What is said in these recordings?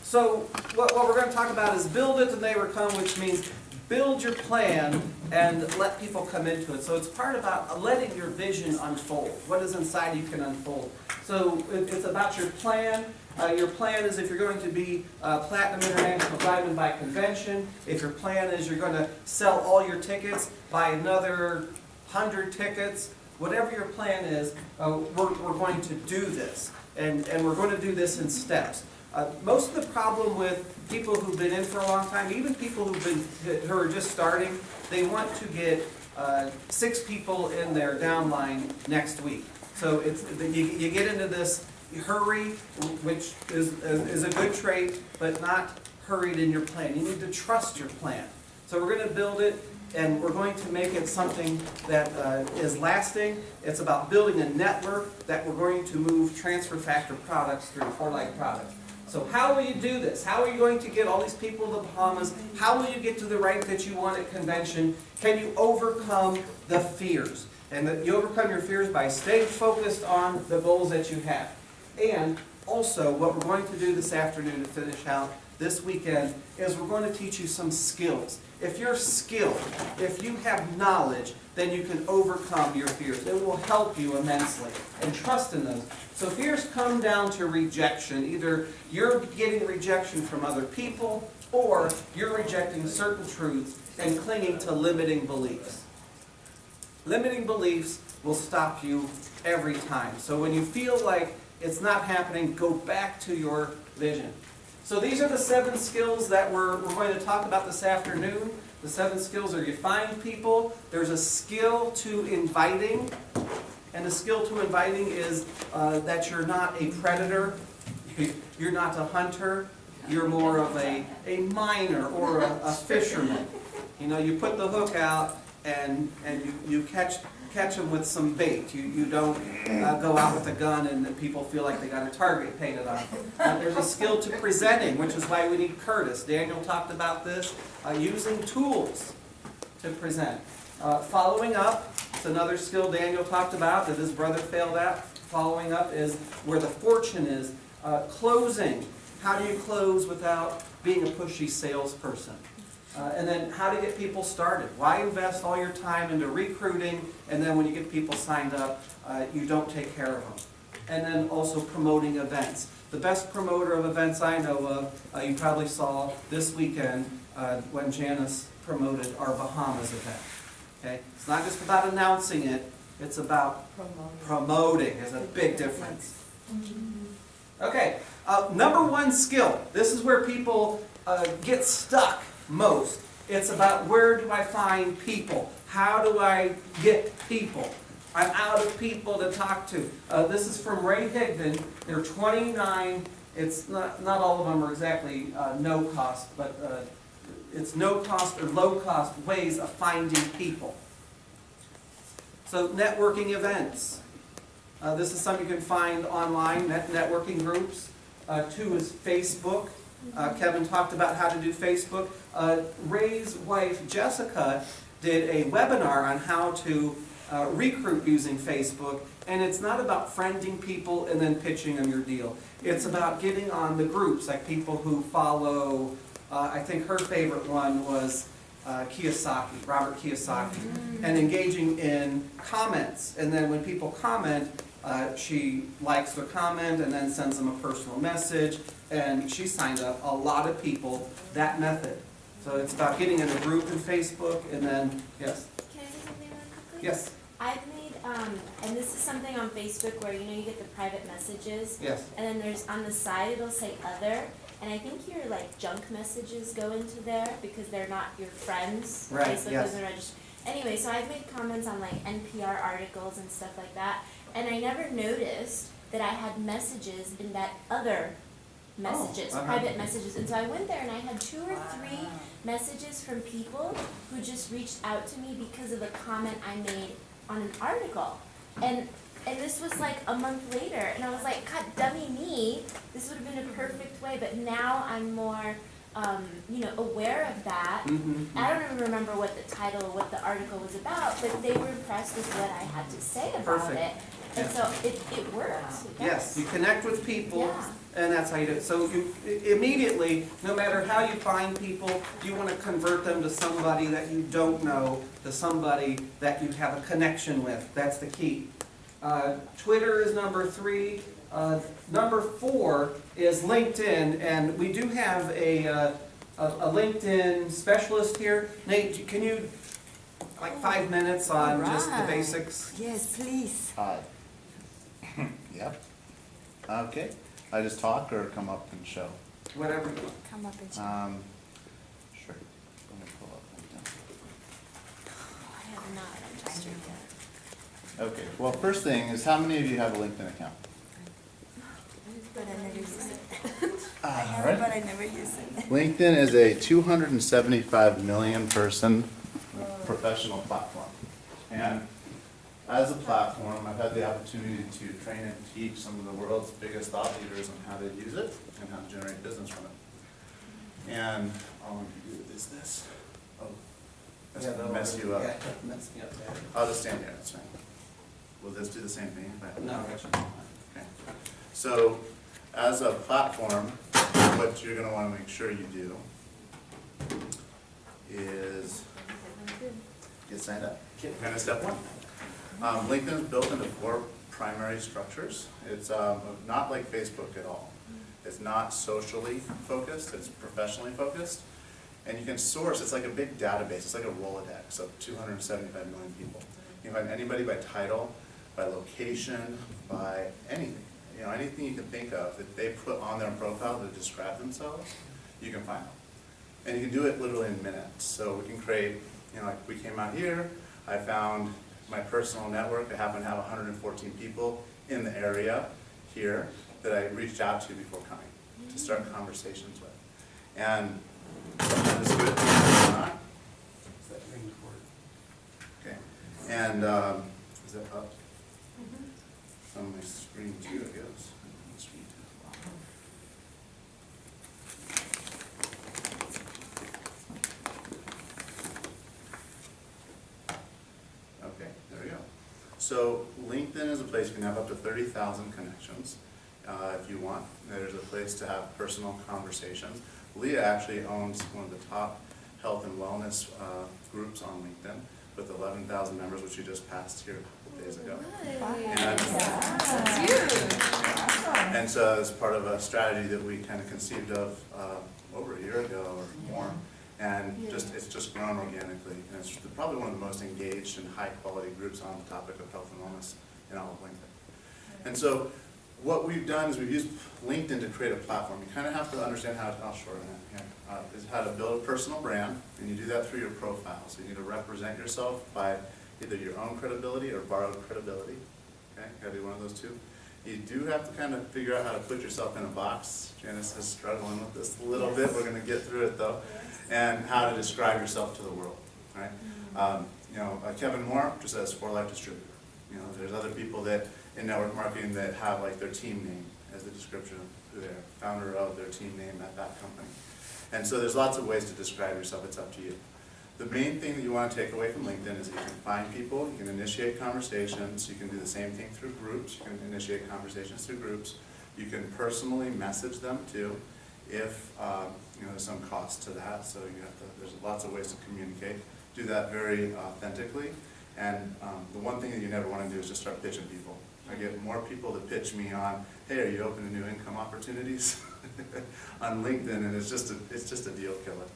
So what we're going to talk about is build it and they overcome, which means build your plan and let people come into it. So it's part about letting your vision unfold. What is inside you can unfold. So it's about your plan. Your plan is if you're going to be Platinum International Diamond by convention. If your plan is you're going to sell all your tickets, buy another 100 tickets. Whatever your plan is, we're going to do this. And we're going to do this in steps. Most of the problem with people who've been in for a long time, even people who are just starting, they want to get 6 people in their downline next week. So you get into this hurry, which is a good trait, but not hurried in your plan. You need to trust your plan. So we're going to build it, and we're going to make it something that is lasting. It's about building a network that we're going to move transfer factor products through, for-like products. So how will you do this? How are you going to get all these people to the Bahamas? How will you get to the rank that you want at convention? Can you overcome the fears? And that you overcome your fears by staying focused on the goals that you have. And also, what we're going to do this afternoon to finish out this weekend is we're going to teach you some skills. If you're skilled, if you have knowledge, then you can overcome your fears. It will help you immensely. And trust in those. So fears come down to rejection. Either you're getting rejection from other people, or you're rejecting certain truths and clinging to limiting beliefs. Limiting beliefs will stop you every time. So when you feel like it's not happening, go back to your vision. So these are the 7 skills that we're going to talk about this afternoon. The 7 skills are you find people. There's a skill to inviting. And the skill to inviting is that you're not a predator. You're not a hunter. You're more of a miner or a fisherman. You know, you put the hook out and you catch them with some bait. You don't go out with a gun and people feel like they got a target painted on them. There's a skill to presenting, which is why we need Curtis. Daniel talked about this, using tools to present. Following up, it's another skill Daniel talked about that his brother failed at. Following up is where the fortune is. Closing, how do you close without being a pushy salesperson? And then how to get people started. Why invest all your time into recruiting, and then when you get people signed up, you don't take care of them. And then also promoting events. The best promoter of events I know of, you probably saw this weekend when Janice promoted our Bahamas event. Okay? It's not just about announcing it, it's about promoting. There's a big difference. Okay, number 1 skill. This is where people get stuck most. It's about where do I find people? How do I get people? I'm out of people to talk to. This is from Ray Higdon. There are 29. It's not all of them are exactly no cost, but it's no cost or low cost ways of finding people. So networking events. This is something you can find online, networking groups. 2 is Facebook. Kevin talked about how to do Facebook. Ray's wife, Jessica, did a webinar on how to recruit using Facebook. And it's not about friending people and then pitching them your deal. It's about getting on the groups, like people who follow, I think her favorite one was Kiyosaki, Robert Kiyosaki, and engaging in comments. And then when people comment, she likes their comment and then sends them a personal message. And she signed up a lot of people that method. So it's about getting in a group in Facebook and then, yes? Can I say something really quickly? Yes. I've made, and this is something on Facebook where, you get the private messages. Yes. And then there's, on the side, it'll say other. And I think your, junk messages go into there because they're not your friends. Right, Facebook yes. doesn't register. Anyway, so I've made comments on, NPR articles and stuff like that. And I never noticed that I had messages in that other messages, private messages. And so I went there and I had 2 or 3 messages from people who just reached out to me because of a comment I made on an article. And this was a month later, and I was like, God, dummy me, this would have been a perfect way, but now I'm more, aware of that. I don't even remember what the title or what the article was about, but they were impressed with what I had to say about it. And so it works. Yes, you connect with people, Yeah. And that's how you do it. So you immediately, no matter how you find people, you want to convert them to somebody that you don't know, to somebody that you have a connection with. That's the key. Twitter is number 3. Number 4 is LinkedIn, and we do have a LinkedIn specialist here. Nate, can you, like 5 minutes on just the Alright. basics? Yes, please. Hi. Yep. Okay. I just talk or come up and show? Whatever you want. Come up and show. Sure. Let me pull up LinkedIn. I have not, I'm just doing that. Okay, well, first thing is, how many of you have a LinkedIn account? But I never use it. I All have right. it, but I never use it. LinkedIn is a 275 million person professional platform. And as a platform, I've had the opportunity to train and teach some of the world's biggest thought leaders on how to use it and how to generate business from it. And all I'm going to do is this. Oh, that's Yeah, going to that'll- mess you up. Yeah, mess me up there. I'll just stand here, that's fine. Will this do the same thing? No, actually. Okay. So, as a platform, what you're gonna wanna make sure you do is get signed up. Kind of step 1. LinkedIn is built into 4 primary structures. It's not like Facebook at all. It's not socially focused, it's professionally focused. And you can source, it's like a big database, it's like a Rolodex of 275 million people. You can find anybody by title, by location, by anything. You know, anything you can think of that they put on their profile to describe themselves, you can find them. And you can do it literally in minutes. So we can create, you know, like we came out here, I found my personal network. I happen to have 114 people in the area here that I reached out to before coming to start conversations with. And sometimes it's good, sometimes not. Is that green cord? Okay. And is that up? On my screen too, I guess. Screen too. Okay, there we go. So LinkedIn is a place you can have up to 30,000 connections if you want. There's a place to have personal conversations. Leah actually owns one of the top health and wellness groups on LinkedIn with 11,000 members, which you just passed here a couple days ago. And so it's part of a strategy that we kind of conceived of over a year ago or more. And it's just grown organically. And it's probably one of the most engaged and high quality groups on the topic of health and wellness in all of LinkedIn. And so what we've done is we've used LinkedIn to create a platform. You kind of have to understand how, I'll shorten it here, is how to build a personal brand. And you do that through your profile. So you need to represent yourself by either your own credibility or borrowed credibility. Okay, gotta do one of those two. You do have to kind of figure out how to put yourself in a box. Janice is struggling with this a little bit. We're going to get through it though. And how to describe yourself to the world. Right? Kevin Moore just says For Life Distributor. There's other people that in network marketing that have like their team name as the description of who they're, founder of their team name at that company. And so there's lots of ways to describe yourself. It's up to you. The main thing that you want to take away from LinkedIn is that you can find people, you can initiate conversations, you can do the same thing through groups, you can initiate conversations through groups, you can personally message them too, if there's some cost to that, so there's lots of ways to communicate. Do that very authentically, and the one thing that you never want to do is just start pitching people. I get more people that pitch me on, hey, are you open to new income opportunities on LinkedIn, and it's just a deal killer.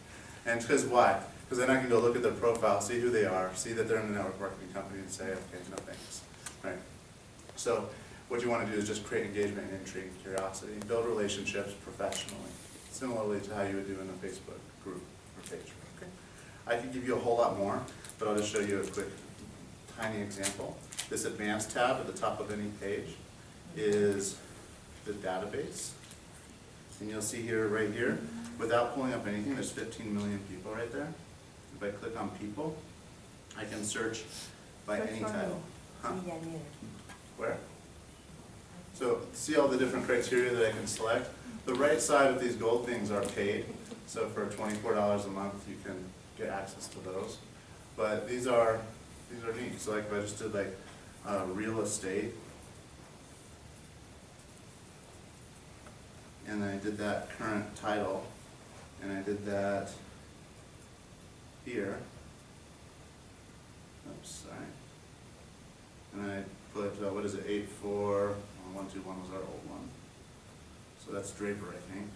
And because why? Because then I can go look at their profile, see who they are, see that they're in a network marketing company, and say, okay, no thanks. Right? So what you want to do is just create engagement and intrigue and curiosity, and build relationships professionally, similarly to how you would do in a Facebook group or page. Okay? I could give you a whole lot more, but I'll just show you a quick, tiny example. This advanced tab at the top of any page is the database. And you'll see here, right here, without pulling up anything, there's 15 million people right there. If I click on people, I can search by any title. Huh? Where? So see all the different criteria that I can select? The right side of these gold things are paid. So for $24 a month, you can get access to those. But these are neat. So like if I just did like real estate, and I did that current title, and I did that here. Oops, sorry. And I put, what is it, 121 was our old one. So that's Draper, I think.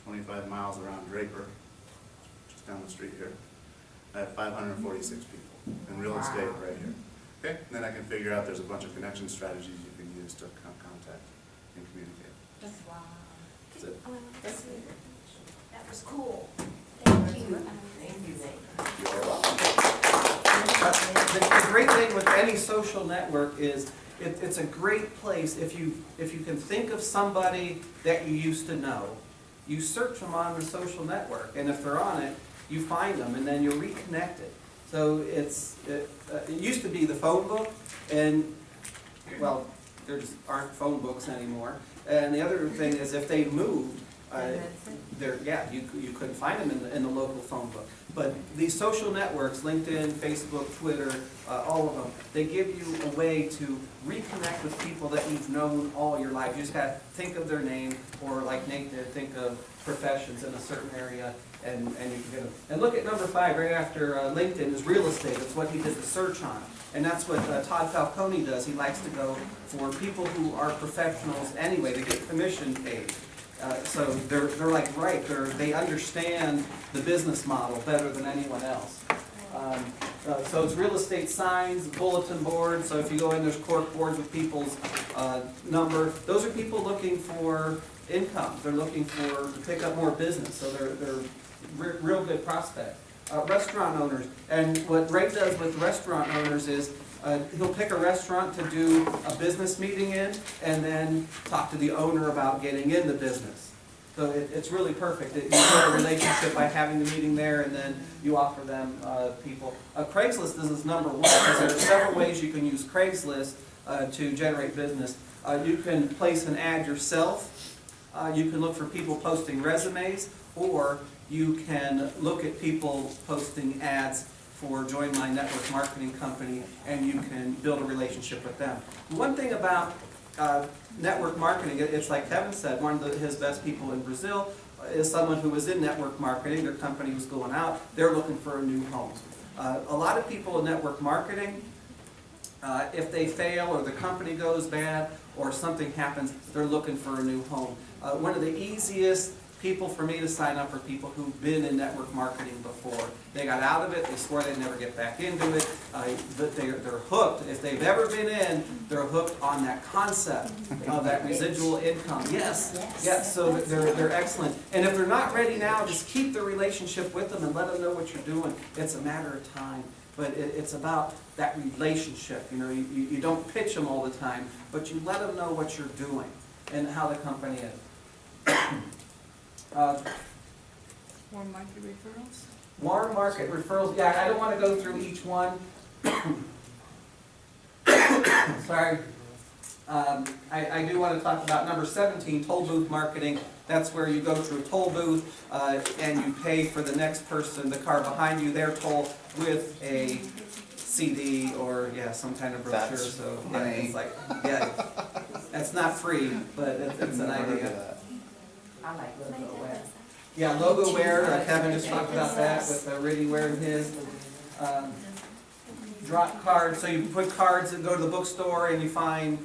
25 miles around Draper, just down the street here. I have 546 people in real estate right here. Okay, and then I can figure out there's a bunch of connection strategies you can use to contact and communicate. Wow. That's it. That was cool. Thank you. Thank you, Nate. You're welcome. The great thing with any social network is it's a great place if you can think of somebody that you used to know. You search them on the social network, and if they're on it, you find them, and then you're reconnected. So it used to be the phone book, and well, there just aren't phone books anymore. And the other thing is if they moved, you couldn't find them in the local phone book. But these social networks, LinkedIn, Facebook, Twitter, all of them, they give you a way to reconnect with people that you've known all your life. You just got to think of their name, or like Nate did, think of professions in a certain area, and you can get them. And look at number 5 right after LinkedIn is real estate. It's what he did the search on. And that's what Todd Falcone does. He likes to go for people who are professionals anyway. They get commission paid. So they're like they understand the business model better than anyone else. So it's real estate signs, bulletin boards. So if you go in, there's cork boards with people's number. Those are people looking for income. They're looking to pick up more business. So they're real good prospects. Restaurant owners, and what Ray does with restaurant owners is he'll pick a restaurant to do a business meeting in, and then talk to the owner about getting in the business. So it's really perfect. You build a relationship by having the meeting there, and then you offer them people. Craigslist is number 1, because there are several ways you can use Craigslist to generate business. You can place an ad yourself. You can look for people posting resumes, or you can look at people posting ads for Join My Network Marketing Company, and you can build a relationship with them. One thing about network marketing, it's like Kevin said, one of his best people in Brazil is someone who was in network marketing. Their company was going out. They're looking for a new home. A lot of people in network marketing, if they fail or the company goes bad or something happens, they're looking for a new home. One of the easiest people for me to sign up are people who've been in network marketing before. They got out of it, they swore they'd never get back into it, but they're hooked. If they've ever been in, they're hooked on that concept of that residual income. Yes, so they're excellent. And if they're not ready now, just keep the relationship with them and let them know what you're doing. It's a matter of time. But it's about that relationship. You know, you don't pitch them all the time, but you let them know what you're doing and how the company is. Warm market referrals? Warm market referrals, yeah, I don't want to go through each one. Sorry. I do want to talk about number 17, toll booth marketing. That's where you go through a toll booth and you pay for the next person, the car behind you, their toll, with a CD or some kind of brochure. That's so funny. it's like, it's not free, but it's an idea. I like My dad logo does wear. that. Yeah, logo wear, Kevin just talked about that with Riddy wearing his. Drop cards, so you put cards and go to the bookstore and you find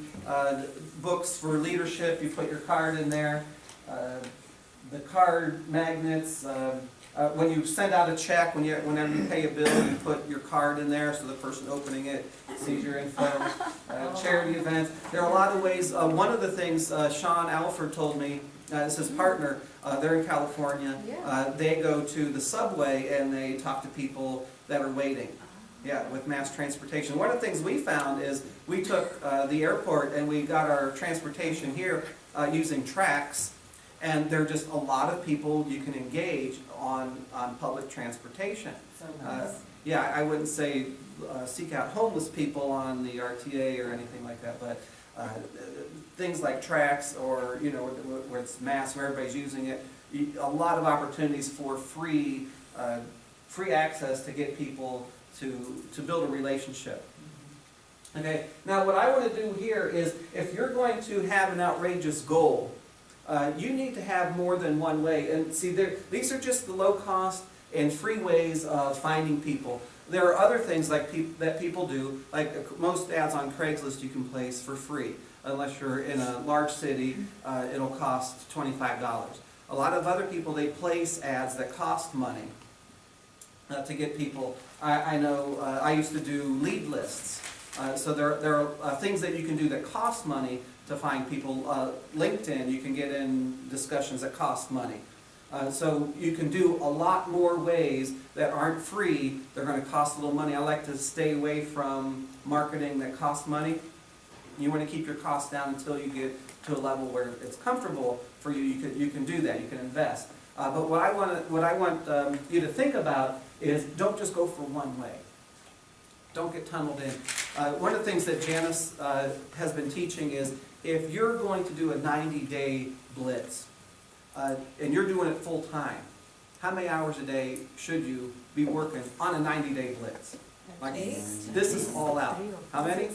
books for leadership, you put your card in there. The card magnets, when you send out a check, whenever you pay a bill, you put your card in there so the person opening it sees your info. Charity events, there are a lot of ways. One of the things Sean Alford told me, is his partner, they're in California. They go to the subway and they talk to people that are waiting. With mass transportation. One of the things we found is we took the airport and we got our transportation here using Trax, and there are just a lot of people you can engage on public transportation. So nice. I wouldn't say seek out homeless people on the RTA or anything like that, but things like Trax or where it's mass, where everybody's using it, a lot of opportunities for free access to get people to build a relationship. Okay, now what I want to do here is, if you're going to have an outrageous goal, you need to have more than one way. And see, these are just the low cost and free ways of finding people. There are other things like that people do, like most ads on Craigslist you can place for free. Unless you're in a large city, it'll cost $25. A lot of other people, they place ads that cost money to get people. I know I used to do lead lists. So there are things that you can do that cost money to find people. LinkedIn, you can get in discussions that cost money. So you can do a lot more ways that aren't free. They're going to cost a little money. I like to stay away from marketing that costs money. You want to keep your costs down until you get to a level where it's comfortable for you. You can do that. You can invest. But what I want you to think about is don't just go for one way. Don't get tunneled in. One of the things that Janice has been teaching is if you're going to do a 90-day blitz, and you're doing it full time, how many hours a day should you be working on a 90-day blitz? Like, this is all out. How many?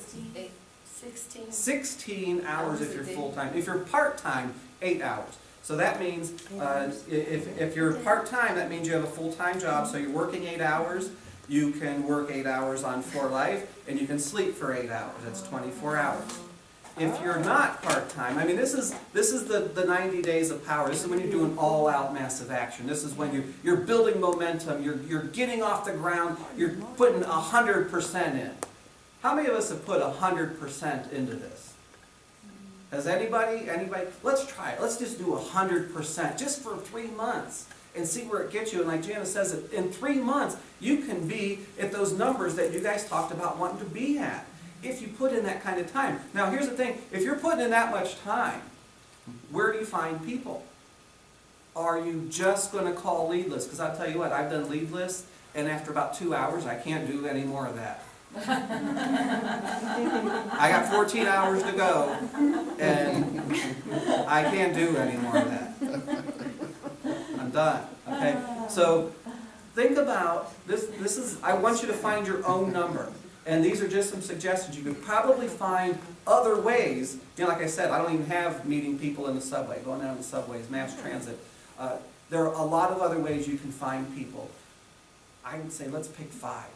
16. 16 hours if you're full time. If you're part time, 8 hours. So that means if you're part time, that means you have a full time job. So you're working 8 hours. You can work 8 hours on For Life, and you can sleep for 8 hours. That's 24 hours. If you're not part-time, I mean, this is the 90 days of power. This is when you're doing all-out massive action. This is when you're building momentum. You're getting off the ground. You're putting 100% in. How many of us have put 100% into this? Has anybody? Let's try it. Let's just do 100% just for 3 months and see where it gets you. And like Janice says, in 3 months, you can be at those numbers that you guys talked about wanting to be at, if you put in that kind of time. Now here's the thing, if you're putting in that much time, where do you find people? Are you just going to call lead lists? Because I'll tell you what, I've done lead lists, and after about 2 hours, I can't do any more of that. I got 14 hours to go, and I can't do any more of that. I'm done, okay? So think about, this is, I want you to find your own number. And these are just some suggestions. You could probably find other ways. You know, like I said, I don't even have meeting people in the subway, going down the subways, mass transit. There are a lot of other ways you can find people. I would say let's pick 5.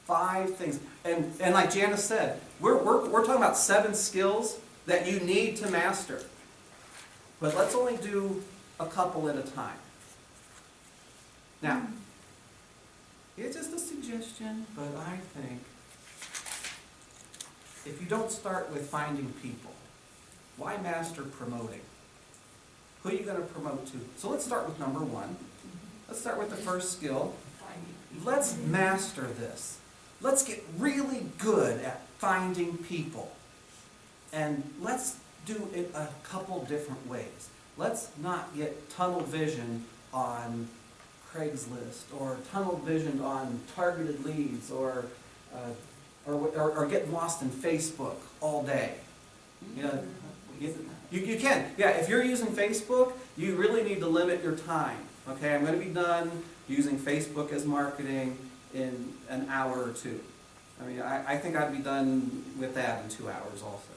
5 things. And like Janice said, we're talking about 7 skills that you need to master. But let's only do a couple at a time. Now, it's just a suggestion, but I think if you don't start with finding people, why master promoting? Who are you going to promote to? So let's start with number 1. Let's start with the first skill. Let's master this. Let's get really good at finding people. And let's do it a couple different ways. Let's not get tunnel vision on Craigslist or tunnel vision on targeted leads or getting lost in Facebook all day. You know, you can. Yeah, if you're using Facebook, you really need to limit your time. Okay, I'm going to be done using Facebook as marketing in an hour or 2. I mean, I think I'd be done with that in 2 hours also.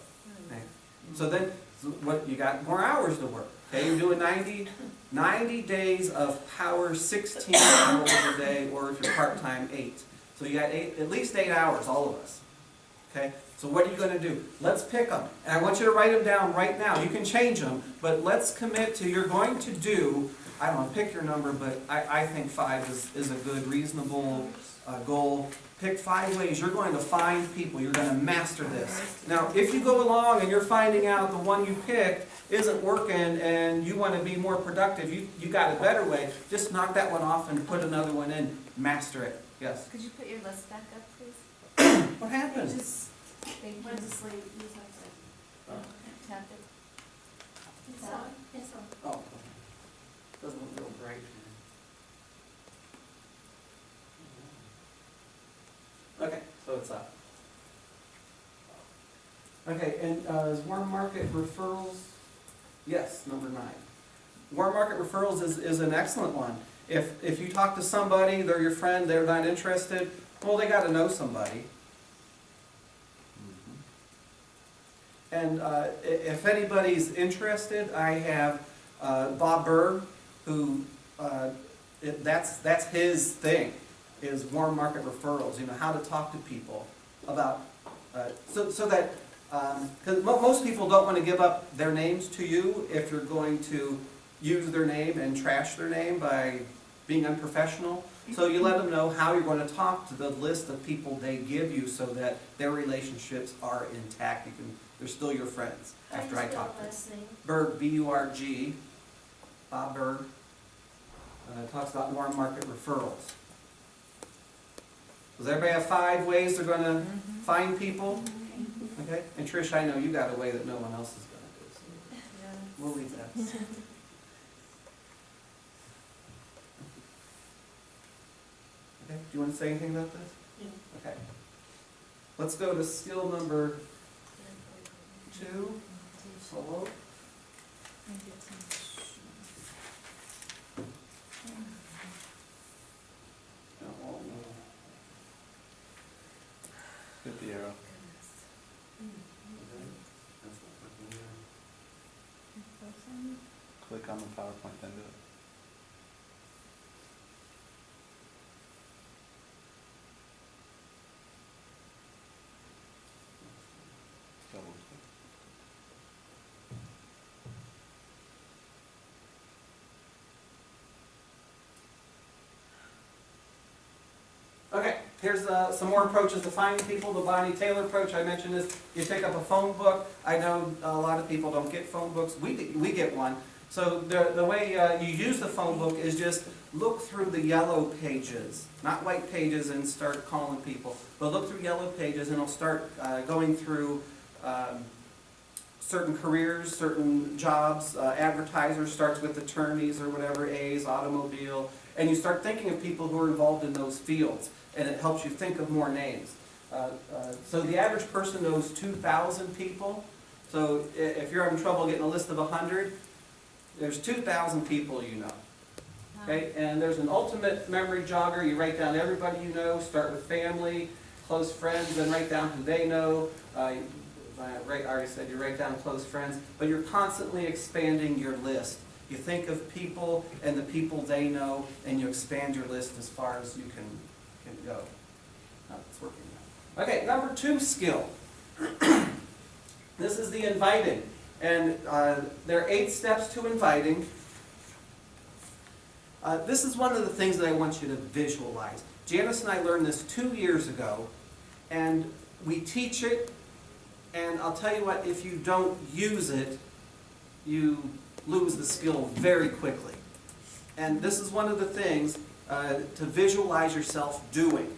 Okay. So then, what, you got more hours to work. Okay, you're doing 90 days of power, 16 hours a day, or if you're part-time, 8. So you got at least 8 hours, all of us. Okay, so what are you going to do? Let's pick them. And I want you to write them down right now. You can change them, but let's commit to, you're going to do, I don't know, pick your number, but I think 5 is a good, reasonable goal. Pick 5 ways you're going to find people. You're going to master this. Now, if you go along and you're finding out the one you picked isn't working and you want to be more productive, you got a better way, just knock that one off and put another one in. Master it. Yes? Could you put your list back up, please? What happened? They went to sleep. You just have to tap it. It's on. It's on. Oh, okay. Doesn't look real bright. Okay, so it's up. Okay, and is Warm Market Referrals? Yes, number 9. Warm Market Referrals is an excellent one. If you talk to somebody, they're your friend, they're not interested, well, they got to know somebody. And if anybody's interested, I have Bob Berg, who, that's his thing, is warm market referrals, you know, how to talk to people about, so that, because most people don't want to give up their names to you if you're going to use their name and trash their name by being unprofessional. So you let them know how you're going to talk to the list of people they give you so that their relationships are intact. They're still your friends after I talk to them. Berg, B-U-R-G, Bob Berg, talks about warm market referrals. Does everybody have 5 ways they're going to find people? Okay? And Trish, I know you got a way that no one else is going to do. So we'll leave that. Okay, do you want to say anything about this? Okay. Let's go to skill number 2. Hello? Hit the arrow. Click on the PowerPoint, then do it. Double click. Okay, here's some more approaches to finding people. The Bonnie Taylor approach, I mentioned this. You pick up a phone book. I know a lot of people don't get phone books. We get one. So the way you use the phone book is just look through the yellow pages, not white pages, and start calling people. But look through yellow pages, and it'll start going through certain careers, certain jobs. Advertisers starts with attorneys or whatever, A's, automobile. And you start thinking of people who are involved in those fields, and it helps you think of more names. So the average person knows 2,000 people. So if you're having trouble getting a list of 100, there's 2,000 people you know. Okay, and there's an ultimate memory jogger. You write down everybody you know, start with family, close friends, then write down who they know. I already said you write down close friends, but you're constantly expanding your list. You think of people and the people they know, and you expand your list as far as you can go. Oh, it's working now. Okay, number 2 skill. This is the inviting. And there are 8 steps to inviting. This is one of the things that I want you to visualize. Janice and I learned this 2 years ago, and we teach it, and I'll tell you what, if you don't use it, you lose the skill very quickly. And this is one of the things to visualize yourself doing.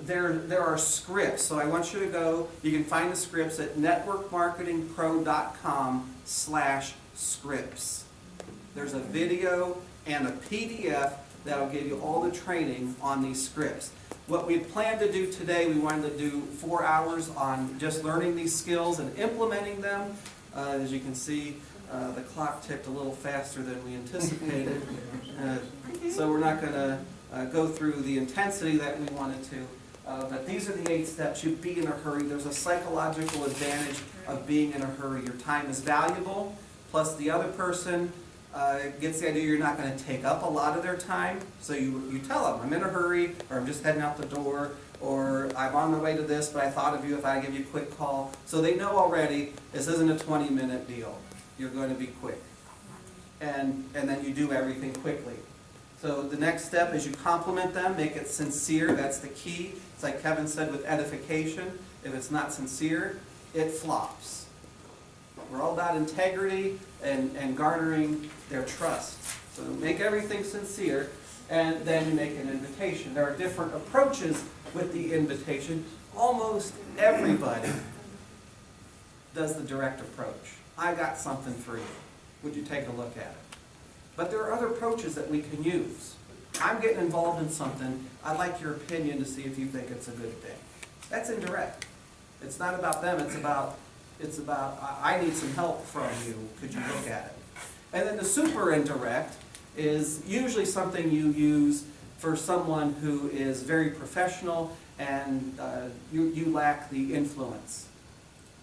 There are scripts, so I want you to go, you can find the scripts at networkmarketingpro.com/scripts. There's a video and a PDF that'll give you all the training on these scripts. What we planned to do today, we wanted to do 4 hours on just learning these skills and implementing them. As you can see, the clock ticked a little faster than we anticipated. So we're not going to go through the intensity that we wanted to. But these are the 8 steps. You be in a hurry. There's a psychological advantage of being in a hurry. Your time is valuable, plus the other person gets the idea you're not going to take up a lot of their time. So you tell them, I'm in a hurry, or I'm just heading out the door, or I'm on my way to this, but I thought of you if I give you a quick call. So they know already this isn't a 20-minute deal. You're going to be quick. And then you do everything quickly. So the next step is you compliment them, make it sincere. That's the key. It's like Kevin said with edification. If it's not sincere, it flops. We're all about integrity and garnering their trust. So make everything sincere, and then you make an invitation. There are different approaches with the invitation. Almost everybody does the direct approach. I got something for you. Would you take a look at it? But there are other approaches that we can use. I'm getting involved in something. I'd like your opinion to see if you think it's a good thing. That's indirect. It's not about them. It's about I need some help from you. Could you look at it? And then the super indirect is usually something you use for someone who is very professional and you lack the influence.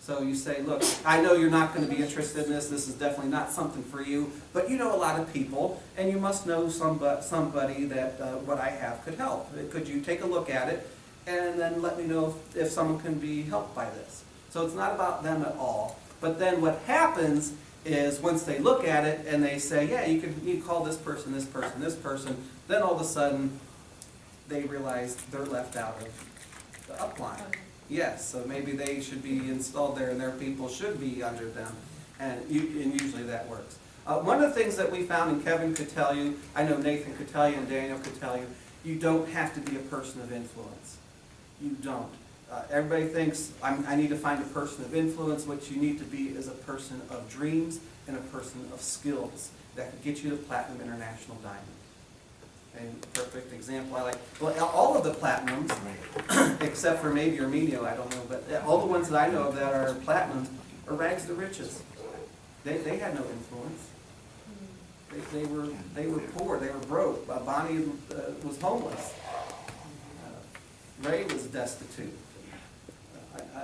So you say, look, I know you're not going to be interested in this is definitely not something for you, but you know a lot of people, and you must know somebody that what I have could help. Could you take a look at it, and then let me know if someone can be helped by this? So it's not about them at all. But then what happens is once they look at it and they say, yeah, you can call this person, this person, this person, then all of a sudden they realize they're left out of the upline. Yes, so maybe they should be installed there and their people should be under them, and usually that works. One of the things that we found, and Kevin could tell you, I know Nathan could tell you, and Daniel could tell you, you don't have to be a person of influence. You don't. Everybody thinks, I need to find a person of influence. What you need to be is a person of dreams and a person of skills that can get you to Platinum International Diamond. And perfect example, I like, well, all of the Platinums, except for maybe Arminio, I don't know, but all the ones that I know of that are Platinums are rags to riches. They had no influence. They were poor, they were broke. Bonnie was homeless. Ray was destitute.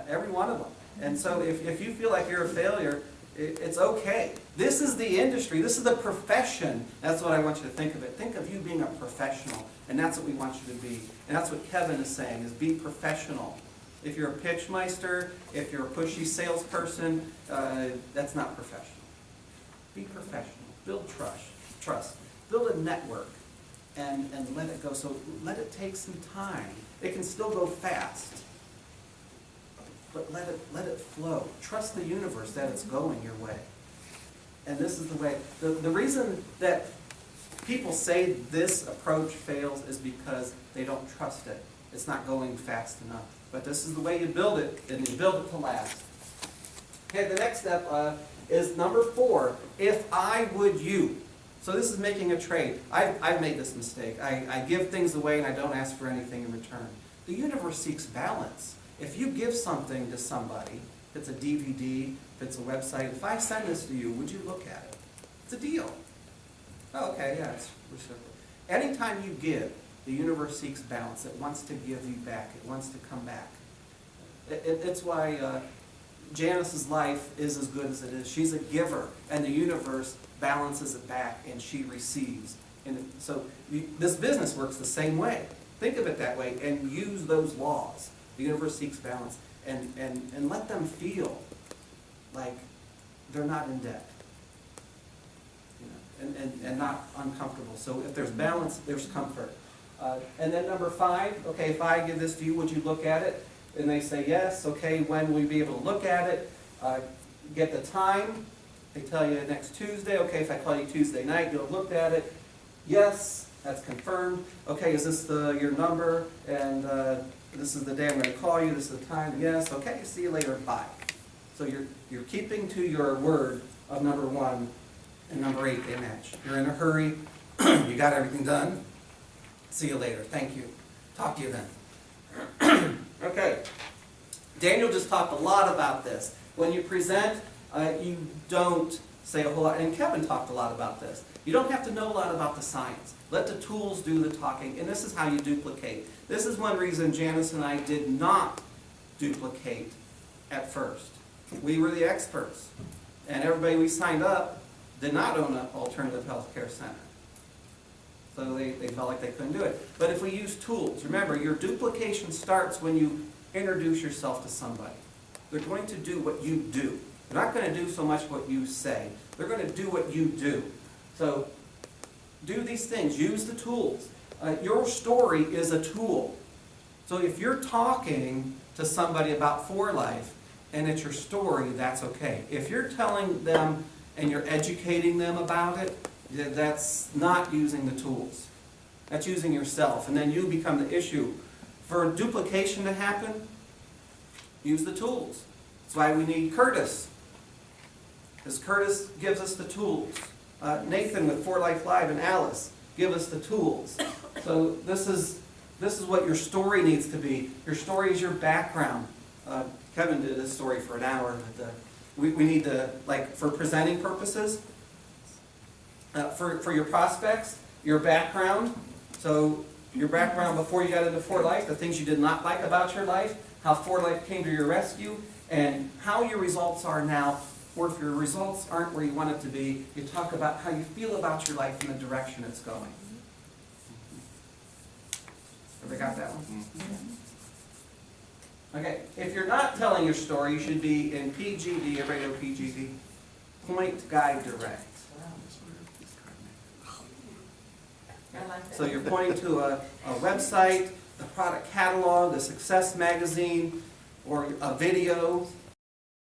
Every one of them. And so if you feel like you're a failure, it's okay. This is the industry. This is the profession. That's what I want you to think of it. Think of you being a professional, and that's what we want you to be. And that's what Kevin is saying, is be professional. If you're a pitchmeister, if you're a pushy salesperson, that's not professional. Be professional. Build trust. Build a network, and let it go. So let it take some time. It can still go fast. But let it flow. Trust the universe that it's going your way. And this is the way. The reason that people say this approach fails is because they don't trust it. It's not going fast enough. But this is the way you build it, and you build it to last. Okay, the next step is number 4, if I would you. So this is making a trade. I've made this mistake. I give things away and I don't ask for anything in return. The universe seeks balance. If you give something to somebody, if it's a DVD, if it's a website, if I send this to you, would you look at it? It's a deal. Oh, okay, yeah, it's reciprocal. Anytime you give, the universe seeks balance. It wants to give you back. It wants to come back. It's why Janice's life is as good as it is. She's a giver, and the universe balances it back, and she receives. And so this business works the same way. Think of it that way, and use those laws. The universe seeks balance, and let them feel like they're not in debt, you know, and not uncomfortable. So if there's balance, there's comfort. And then number 5, okay, if I give this to you, would you look at it? And they say yes. Okay, when will we be able to look at it? Get the time. They tell you next Tuesday. Okay, if I call you Tuesday night, you'll have looked at it. Yes, that's confirmed. Okay, is this your number? And this is the day I'm going to call you. This is the time. Yes. Okay, see you later. Bye. So you're keeping to your word of number 1 and number 8. They match. You're in a hurry. You got everything done. See you later. Thank you. Talk to you then. Okay. Daniel just talked a lot about this. When you present, you don't say a whole lot. And Kevin talked a lot about this. You don't have to know a lot about the science. Let the tools do the talking. And this is how you duplicate. This is one reason Janice and I did not duplicate at first. We were the experts. And everybody we signed up did not own an alternative health care center. So they felt like they couldn't do it. But if we use tools, remember, your duplication starts when you introduce yourself to somebody. They're going to do what you do. They're not going to do so much what you say. They're going to do what you do. So do these things. Use the tools. Your story is a tool. So if you're talking to somebody about 4Life and it's your story, that's okay. If you're telling them and you're educating them about it, that's not using the tools. That's using yourself. And then you become the issue. For duplication to happen, use the tools. That's why we need Curtis. Because Curtis gives us the tools. Nathan with 4Life Live and Alice give us the tools. So this is what your story needs to be. Your story is your background. Kevin did this story for an hour. But, we need to, like, for presenting purposes, for your prospects, your background. So your background before you got into 4Life, the things you did not like about your life, how 4Life came to your rescue, and how your results are now, or if your results aren't where you want it to be, you talk about how you feel about your life and the direction it's going. Everybody got that one? Okay, if you're not telling your story, you should be in PGD, everybody know PGD? Point, Guide, Direct. I like that. So you're pointing to a website, a product catalog, a success magazine, or a video,